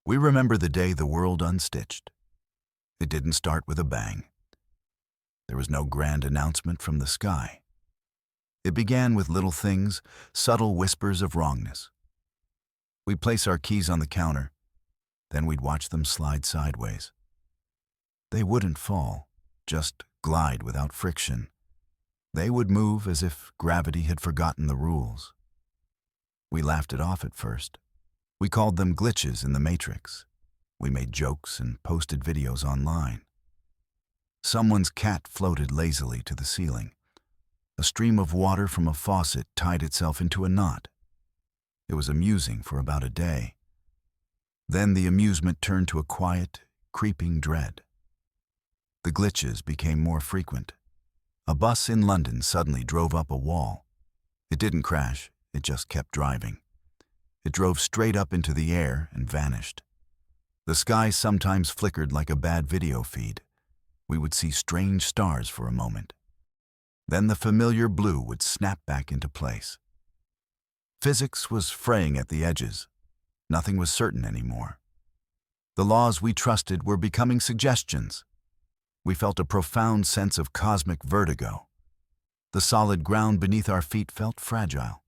We remember the day the world unstitched. It didn't start with a bang. There was no grand announcement from the sky. It began with little things, subtle whispers of wrongness. We'd place our keys on the counter, then we'd watch them slide sideways. They wouldn't fall, just glide without friction. They would move as if gravity had forgotten the rules. We laughed it off at first. We called them glitches in the matrix. We made jokes and posted videos online. Someone's cat floated lazily to the ceiling. A stream of water from a faucet tied itself into a knot. It was amusing for about a day. Then the amusement turned to a quiet, creeping dread. The glitches became more frequent. A bus in London suddenly drove up a wall. It didn't crash, it just kept driving. It drove straight up into the air and vanished. The sky sometimes flickered like a bad video feed. We would see strange stars for a moment. Then the familiar blue would snap back into place. Physics was fraying at the edges. Nothing was certain anymore. The laws we trusted were becoming suggestions. We felt a profound sense of cosmic vertigo. The solid ground beneath our feet felt fragile.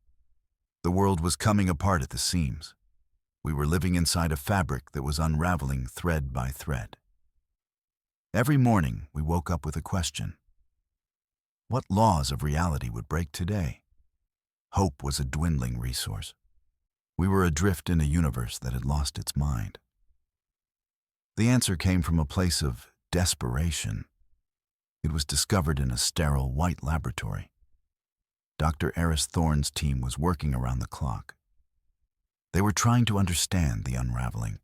The world was coming apart at the seams. We were living inside a fabric that was unraveling thread by thread. Every morning, we woke up with a question. What laws of reality would break today? Hope was a dwindling resource. We were adrift in a universe that had lost its mind. The answer came from a place of desperation. It was discovered in a sterile white laboratory. Dr. Eris Thorne's team was working around the clock. They were trying to understand the unraveling.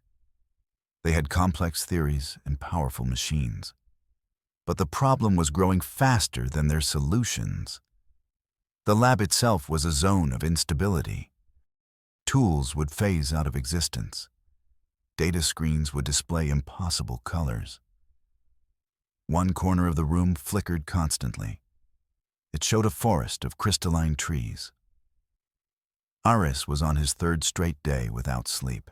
They had complex theories and powerful machines. But the problem was growing faster than their solutions. The lab itself was a zone of instability. Tools would phase out of existence. Data screens would display impossible colors. One corner of the room flickered constantly. It showed a forest of crystalline trees. Aris was on his third straight day without sleep.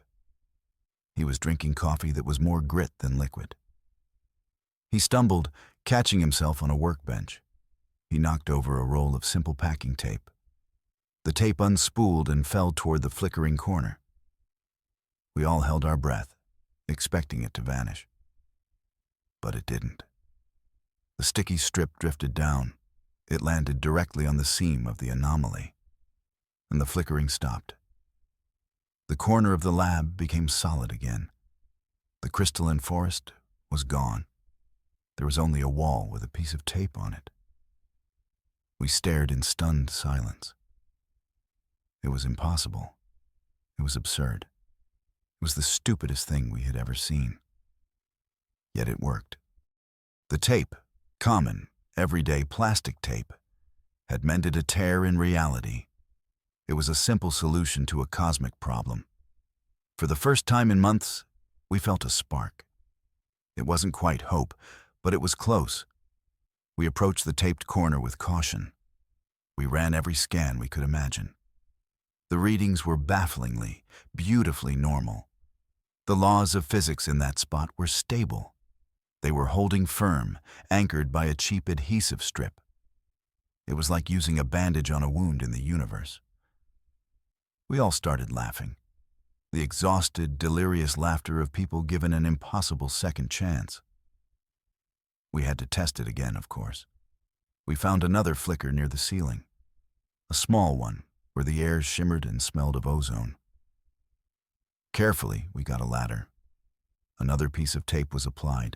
He was drinking coffee that was more grit than liquid. He stumbled, catching himself on a workbench. He knocked over a roll of simple packing tape. The tape unspooled and fell toward the flickering corner. We all held our breath, expecting it to vanish. But it didn't. The sticky strip drifted down. It landed directly on the seam of the anomaly, and the flickering stopped. The corner of the lab became solid again. The crystalline forest was gone. There was only a wall with a piece of tape on it. We stared in stunned silence. It was impossible. It was absurd. It was the stupidest thing we had ever seen. Yet it worked. The tape, common, everyday plastic tape, had mended a tear in reality. It was a simple solution to a cosmic problem. For the first time in months, we felt a spark. It wasn't quite hope, but it was close. We approached the taped corner with caution. We ran every scan we could imagine. The readings were bafflingly, beautifully normal. The laws of physics in that spot were stable. They were holding firm, anchored by a cheap adhesive strip. It was like using a bandage on a wound in the universe. We all started laughing. The exhausted, delirious laughter of people given an impossible second chance. We had to test it again, of course. We found another flicker near the ceiling. A small one, where the air shimmered and smelled of ozone. Carefully, we got a ladder. Another piece of tape was applied.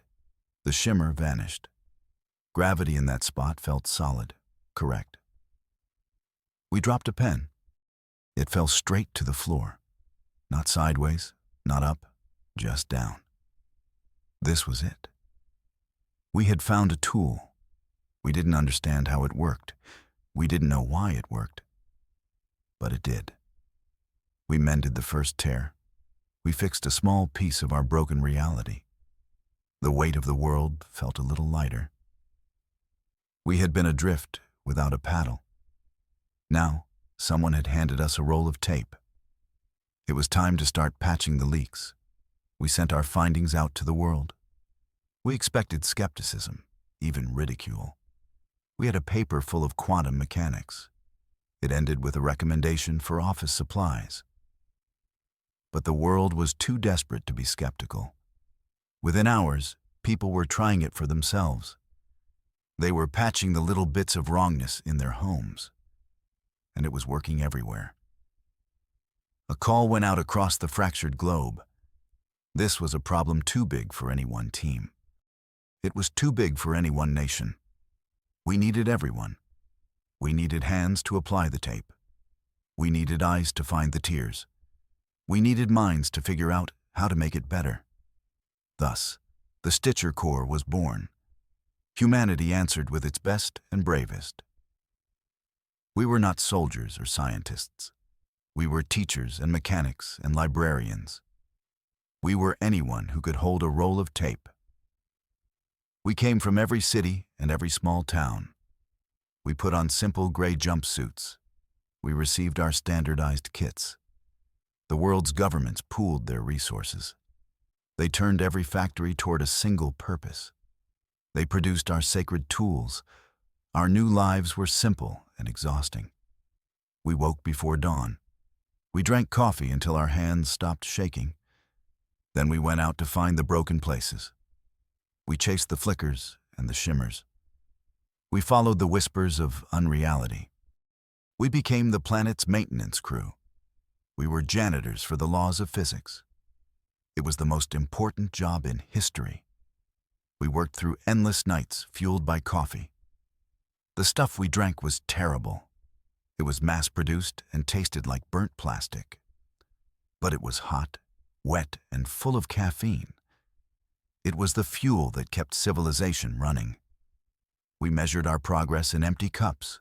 The shimmer vanished. Gravity in that spot felt solid, correct. We dropped a pen. It fell straight to the floor. Not sideways, not up, just down. This was it. We had found a tool. We didn't understand how it worked. We didn't know why it worked. But it did. We mended the first tear. We fixed a small piece of our broken reality. The weight of the world felt a little lighter. We had been adrift without a paddle. Now, someone had handed us a roll of tape. It was time to start patching the leaks. We sent our findings out to the world. We expected skepticism, even ridicule. We had a paper full of quantum mechanics. It ended with a recommendation for office supplies. But the world was too desperate to be skeptical. Within hours, people were trying it for themselves. They were patching the little bits of wrongness in their homes. And it was working everywhere. A call went out across the fractured globe. This was a problem too big for any one team. It was too big for any one nation. We needed everyone. We needed hands to apply the tape. We needed eyes to find the tears. We needed minds to figure out how to make it better. Thus, the Stitcher Corps was born. Humanity answered with its best and bravest. We were not soldiers or scientists. We were teachers and mechanics and librarians. We were anyone who could hold a roll of tape. We came from every city and every small town. We put on simple gray jumpsuits. We received our standardized kits. The world's governments pooled their resources. They turned every factory toward a single purpose. They produced our sacred tools. Our new lives were simple and exhausting. We woke before dawn. We drank coffee until our hands stopped shaking. Then we went out to find the broken places. We chased the flickers and the shimmers. We followed the whispers of unreality. We became the planet's maintenance crew. We were janitors for the laws of physics. It was the most important job in history. We worked through endless nights fueled by coffee. The stuff we drank was terrible. It was mass-produced and tasted like burnt plastic. But it was hot, wet, and full of caffeine. It was the fuel that kept civilization running. We measured our progress in empty cups.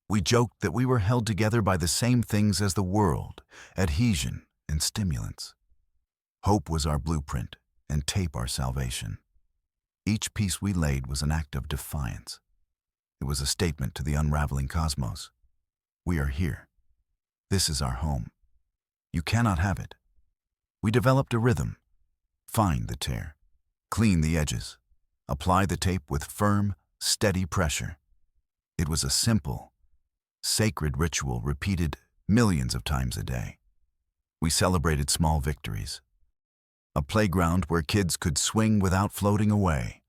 We joked that we were held together by the same things as the world, adhesion and stimulants. Hope was our blueprint, and tape our salvation. Each piece we laid was an act of defiance. It was a statement to the unraveling cosmos. We are here. This is our home. You cannot have it. We developed a rhythm. Find the tear. Clean the edges. Apply the tape with firm, steady pressure. It was a simple, sacred ritual repeated millions of times a day. We celebrated small victories. A playground where kids could swing without floating away.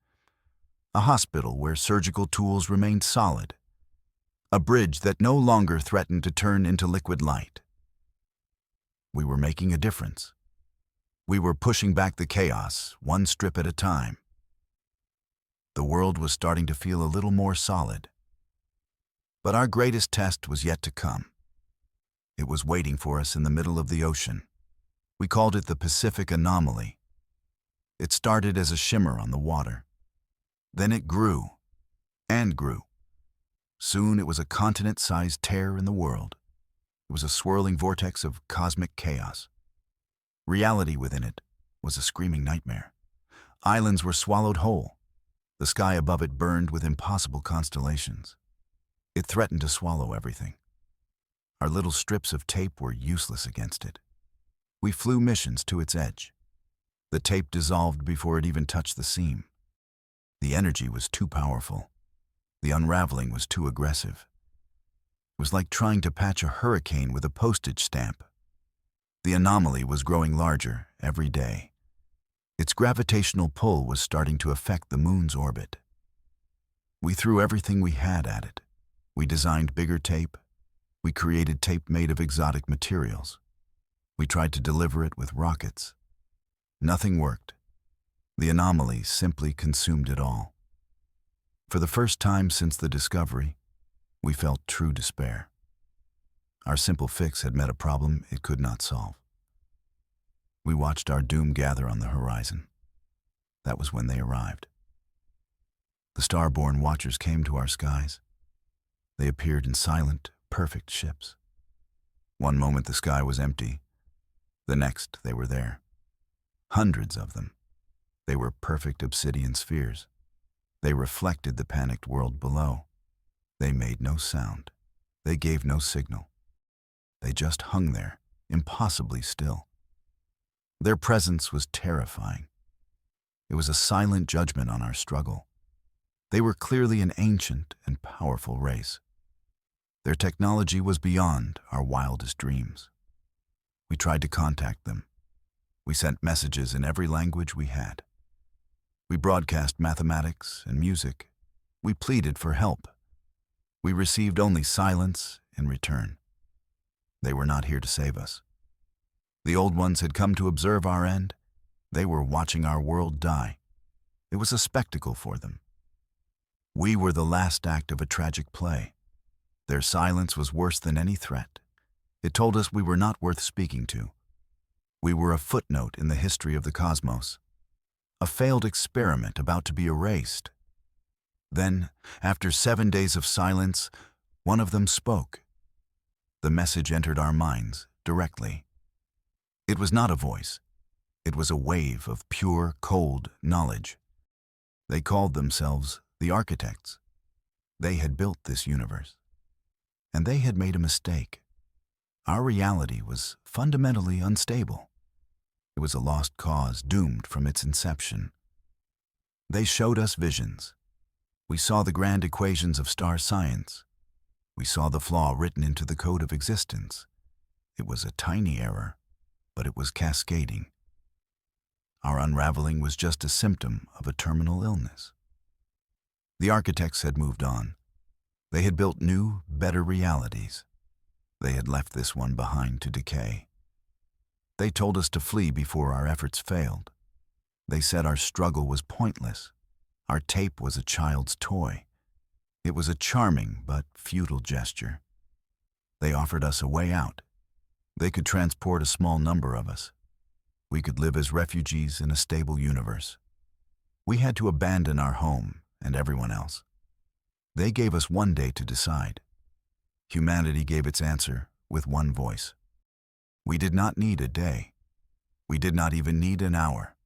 A hospital where surgical tools remained solid. A bridge that no longer threatened to turn into liquid light. We were making a difference. We were pushing back the chaos, one strip at a time. The world was starting to feel a little more solid. But our greatest test was yet to come. It was waiting for us in the middle of the ocean. We called it the Pacific Anomaly. It started as a shimmer on the water. Then it grew and grew. Soon it was a continent-sized tear in the world. It was a swirling vortex of cosmic chaos. Reality within it was a screaming nightmare. Islands were swallowed whole. The sky above it burned with impossible constellations. It threatened to swallow everything. Our little strips of tape were useless against it. We flew missions to its edge. The tape dissolved before it even touched the seam. The energy was too powerful. The unraveling was too aggressive. It was like trying to patch a hurricane with a postage stamp. The anomaly was growing larger every day. Its gravitational pull was starting to affect the moon's orbit. We threw everything we had at it. We designed bigger tape. We created tape made of exotic materials. We tried to deliver it with rockets. Nothing worked. The anomaly simply consumed it all. For the first time since the discovery, we felt true despair. Our simple fix had met a problem it could not solve. We watched our doom gather on the horizon. That was when they arrived. The star-born watchers came to our skies. They appeared in silent, perfect ships. One moment the sky was empty. The next they were there. Hundreds of them. They were perfect obsidian spheres. They reflected the panicked world below. They made no sound. They gave no signal. They just hung there, impossibly still. Their presence was terrifying. It was a silent judgment on our struggle. They were clearly an ancient and powerful race. Their technology was beyond our wildest dreams. We tried to contact them. We sent messages in every language we had. We broadcast mathematics and music. We pleaded for help. We received only silence in return. They were not here to save us. The old ones had come to observe our end. They were watching our world die. It was a spectacle for them. We were the last act of a tragic play. Their silence was worse than any threat. It told us we were not worth speaking to. We were a footnote in the history of the cosmos, a failed experiment about to be erased. Then, after 7 days of silence, one of them spoke. The message entered our minds directly. It was not a voice. It was a wave of pure, cold knowledge. They called themselves the architects. They had built this universe. And they had made a mistake. Our reality was fundamentally unstable. It was a lost cause doomed from its inception. They showed us visions. We saw the grand equations of star science. We saw the flaw written into the code of existence. It was a tiny error, but it was cascading. Our unraveling was just a symptom of a terminal illness. The architects had moved on. They had built new, better realities. They had left this one behind to decay. They told us to flee before our efforts failed. They said our struggle was pointless. Our tape was a child's toy. It was a charming but futile gesture. They offered us a way out. They could transport a small number of us. We could live as refugees in a stable universe. We had to abandon our home and everyone else. They gave us 1 day to decide. Humanity gave its answer with one voice. We did not need a day. We did not even need an hour.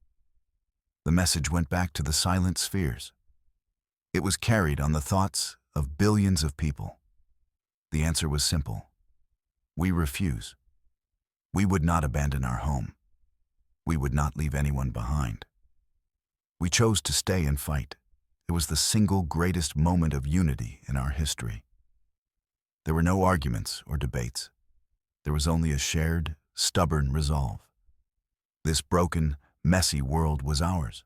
The message went back to the silent spheres. It was carried on the thoughts of billions of people. The answer was simple. We refuse. We would not abandon our home. We would not leave anyone behind. We chose to stay and fight. It was the single greatest moment of unity in our history. There were no arguments or debates. There was only a shared, stubborn resolve. This broken, messy world was ours.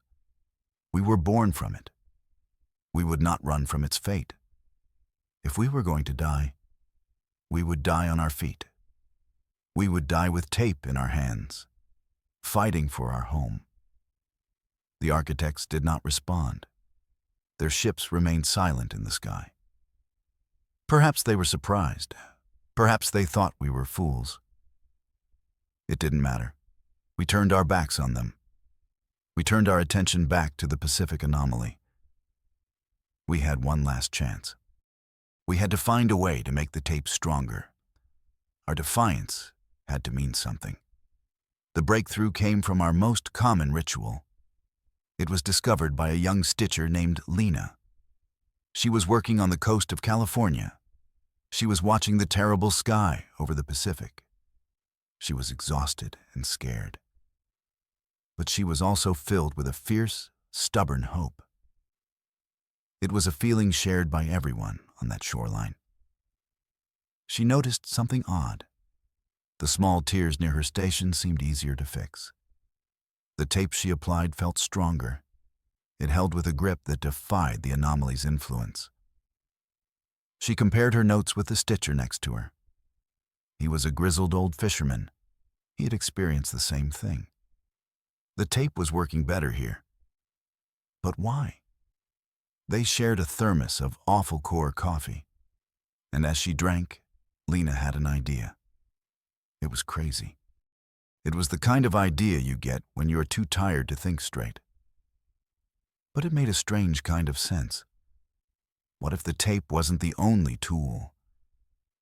We were born from it. We would not run from its fate. If we were going to die, we would die on our feet. We would die with tape in our hands, fighting for our home. The architects did not respond. Their ships remained silent in the sky. Perhaps they were surprised. Perhaps they thought we were fools. It didn't matter. We turned our backs on them. We turned our attention back to the Pacific anomaly. We had one last chance. We had to find a way to make the tape stronger. Our defiance had to mean something. The breakthrough came from our most common ritual. It was discovered by a young stitcher named Lena. She was working on the coast of California. She was watching the terrible sky over the Pacific. She was exhausted and scared. But she was also filled with a fierce, stubborn hope. It was a feeling shared by everyone on that shoreline. She noticed something odd. The small tears near her station seemed easier to fix. The tape she applied felt stronger. It held with a grip that defied the anomaly's influence. She compared her notes with the stitcher next to her. He was a grizzled old fisherman. He had experienced the same thing. The tape was working better here. But why? They shared a thermos of awful core coffee. And as she drank, Lena had an idea. It was crazy. It was the kind of idea you get when you are too tired to think straight. But it made a strange kind of sense. What if the tape wasn't the only tool?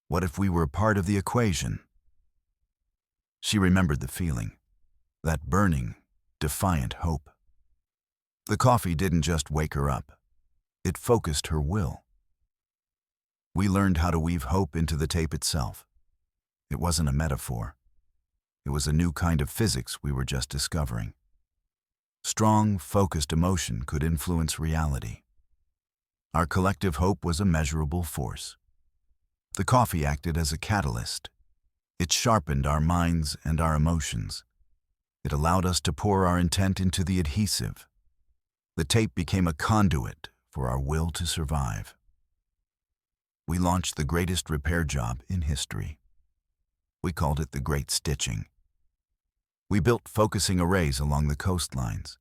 What if we were part of the equation? She remembered the feeling, that burning, defiant hope. The coffee didn't just wake her up. It focused her will. We learned how to weave hope into the tape itself. It wasn't a metaphor. It was a new kind of physics we were just discovering. Strong, focused emotion could influence reality. Our collective hope was a measurable force. The coffee acted as a catalyst. It sharpened our minds and our emotions. It allowed us to pour our intent into the adhesive. The tape became a conduit for our will to survive. We launched the greatest repair job in history. We called it the Great Stitching. We built focusing arrays along the coastlines.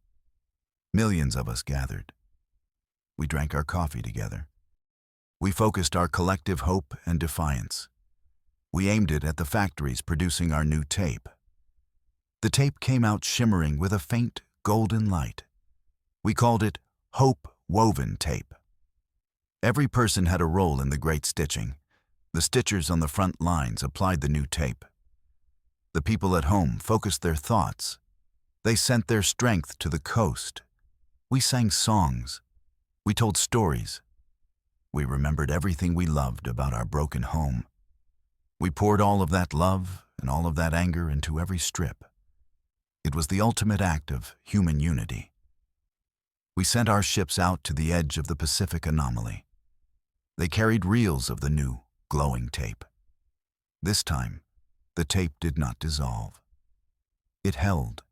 Millions of us gathered. We drank our coffee together. We focused our collective hope and defiance. We aimed it at the factories producing our new tape. The tape came out shimmering with a faint golden light. We called it hope-woven tape. Every person had a role in the Great Stitching. The stitchers on the front lines applied the new tape. The people at home focused their thoughts. They sent their strength to the coast. We sang songs. We told stories. We remembered everything we loved about our broken home. We poured all of that love and all of that anger into every strip. It was the ultimate act of human unity. We sent our ships out to the edge of the Pacific anomaly. They carried reels of the new, glowing tape. This time, the tape did not dissolve. It held.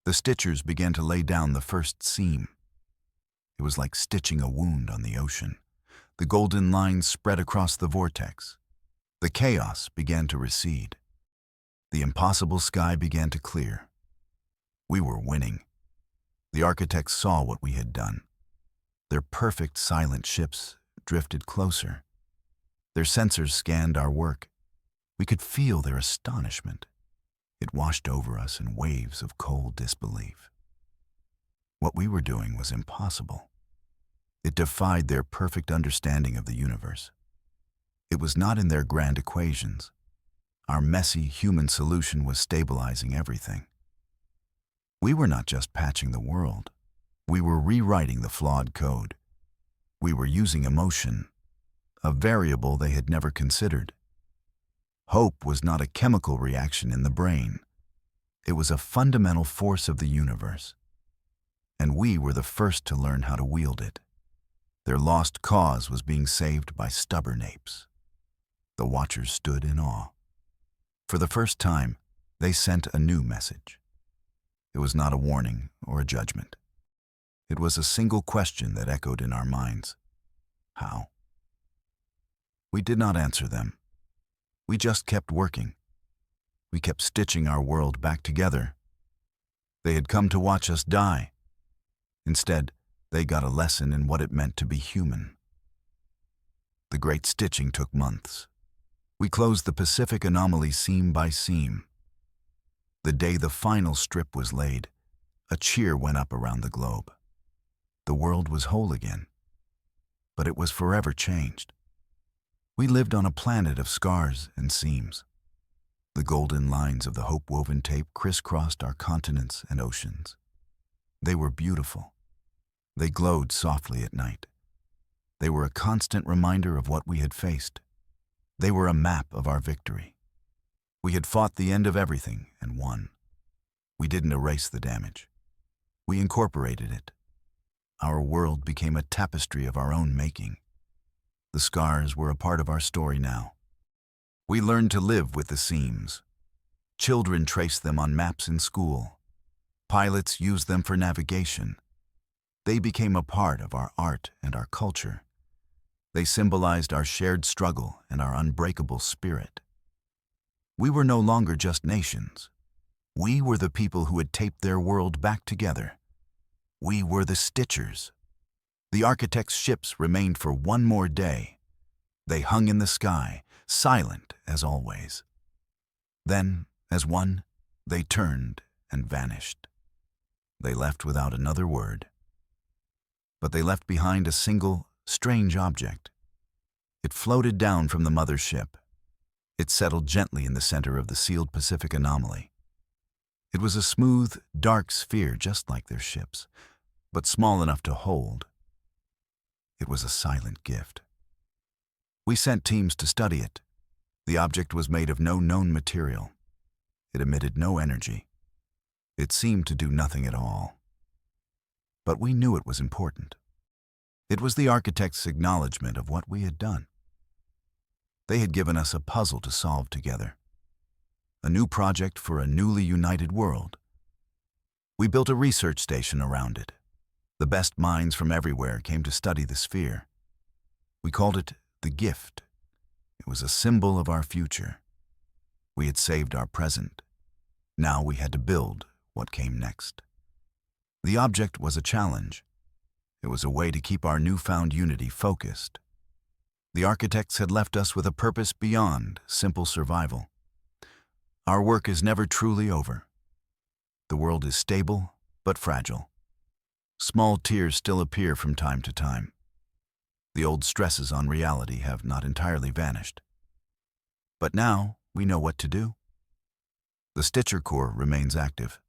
The stitchers began to lay down the first seam. It was like stitching a wound on the ocean. The golden lines spread across the vortex. The chaos began to recede. The impossible sky began to clear. We were winning. The architects saw what we had done. Their perfect silent ships drifted closer. Their sensors scanned our work. We could feel their astonishment. It washed over us in waves of cold disbelief. What we were doing was impossible. It defied their perfect understanding of the universe. It was not in their grand equations. Our messy human solution was stabilizing everything. We were not just patching the world. We were rewriting the flawed code. We were using emotion, a variable they had never considered. Hope was not a chemical reaction in the brain. It was a fundamental force of the universe. And we were the first to learn how to wield it. Their lost cause was being saved by stubborn apes. The watchers stood in awe. For the first time, they sent a new message. It was not a warning or a judgment. It was a single question that echoed in our minds. How? We did not answer them. We just kept working. We kept stitching our world back together. They had come to watch us die. Instead, they got a lesson in what it meant to be human. The Great Stitching took months. We closed the Pacific anomaly seam by seam. The day the final strip was laid, a cheer went up around the globe. The world was whole again. But it was forever changed. We lived on a planet of scars and seams. The golden lines of the hope-woven tape crisscrossed our continents and oceans. They were beautiful. They glowed softly at night. They were a constant reminder of what we had faced. They were a map of our victory. We had fought the end of everything and won. We didn't erase the damage. We incorporated it. Our world became a tapestry of our own making. The scars were a part of our story now. We learned to live with the seams. Children traced them on maps in school. Pilots used them for navigation. They became a part of our art and our culture. They symbolized our shared struggle and our unbreakable spirit. We were no longer just nations. We were the people who had taped their world back together. We were the stitchers. The architects' ships remained for one more day. They hung in the sky, silent as always. Then, as one, they turned and vanished. They left without another word. But they left behind a single, strange object. It floated down from the mother ship. It settled gently in the center of the sealed Pacific anomaly. It was a smooth, dark sphere just like their ships, but small enough to hold. It was a silent gift. We sent teams to study it. The object was made of no known material. It emitted no energy. It seemed to do nothing at all. But we knew it was important. It was the architect's acknowledgement of what we had done. They had given us a puzzle to solve together. A new project for a newly united world. We built a research station around it. The best minds from everywhere came to study the sphere. We called it the gift. It was a symbol of our future. We had saved our present. Now we had to build what came next. The object was a challenge. It was a way to keep our newfound unity focused. The architects had left us with a purpose beyond simple survival. Our work is never truly over. The world is stable but fragile. Small tears still appear from time to time. The old stresses on reality have not entirely vanished. But now we know what to do. The Stitcher Corps remains active.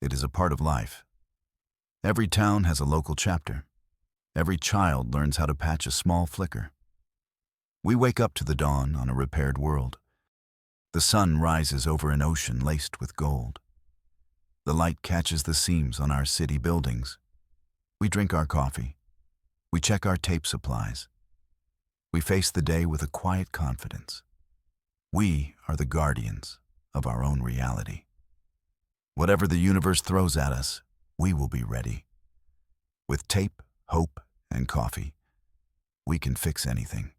It is a part of life. Every town has a local chapter. Every child learns how to patch a small flicker. We wake up to the dawn on a repaired world. The sun rises over an ocean laced with gold. The light catches the seams on our city buildings. We drink our coffee. We check our tape supplies. We face the day with a quiet confidence. We are the guardians of our own reality. Whatever the universe throws at us, we will be ready. With tape, hope, and coffee, we can fix anything.